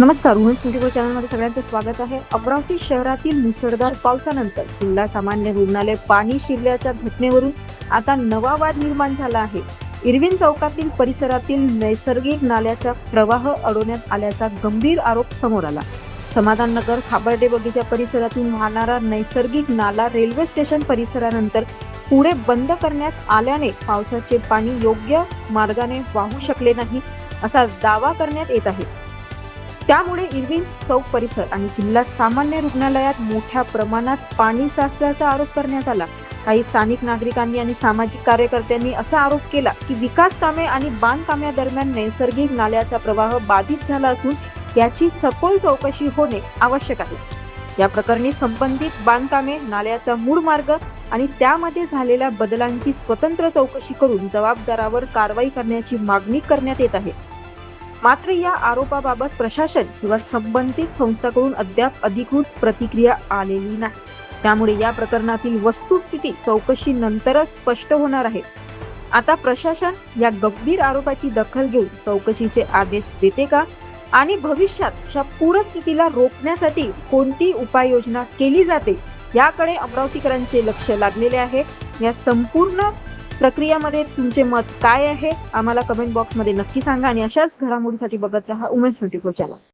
नमस्कार, उमेश ट्वेंटी चॅनलमध्ये सगळ्यांचं स्वागत आहे. अमरावती शहरातील मुसळधार पावसानंतर जिल्हा सामान्य रुग्णालय पाणी शिरल्याच्या घटनेवरून आता नवा वाद निर्माण झाला आहे. इरविन चौकातील परिसरातील नैसर्गिक नाल्याचा प्रवाह अडवण्यात आल्याचा गंभीर आरोप समोर आला. समाधाननगर खाबर्डे बगीचा परिसरातून वाहणारा नैसर्गिक नाला रेल्वे स्टेशन परिसरानंतर पुढे बंद करण्यात आल्याने पावसाचे पाणी योग्य मार्गाने वाहू शकले नाही असा दावा करण्यात येत आहे. त्यामुळे इरविन चौक परिसर आणि जिल्हा सामान्य रुग्णालयात मोठ्या प्रमाणात पाणी साचल्याचा आरोप करण्यात आला. काही स्थानिक नागरिकांनी आणि सामाजिक कार्यकर्त्यांनी असा आरोप केला की विकास कामे आणि बांधकामादरम्यान नैसर्गिक नाल्याचा प्रवाह बाधित झाला असून याची सखोल चौकशी होणे आवश्यक आहे. या प्रकरणी संबंधित बांधकामे, नाल्याचा मूळ मार्ग आणि त्यामध्ये झालेल्या बदलांची स्वतंत्र चौकशी करून जबाबदारावर कारवाई करण्याची मागणी करण्यात येत आहे. मात्र या आरोपाबाबत प्रशासन किंवा संबंधित संस्थांकडून अद्याप अधिकृत प्रतिक्रिया आलेली नाही. त्यामुळे या प्रकरणातील वस्तुस्थिती चौकशीनंतरच स्पष्ट होणार आहे. आता प्रशासन या गंभीर आरोपाची दखल घेऊन चौकशीचे आदेश देते का आणि भविष्यात अशा पूरस्थितीला रोखण्यासाठी कोणती उपाययोजना केली जाते याकडे अमरावतीकरांचे लक्ष लागलेले आहे. या संपूर्ण प्रक्रियामध्ये तुमचे मत काय आहे आम्हाला कमेंट बॉक्समध्ये नक्की सांगा आणि अशाच घडामोडीसाठी बघत रहा उमेश 24 चॅनल.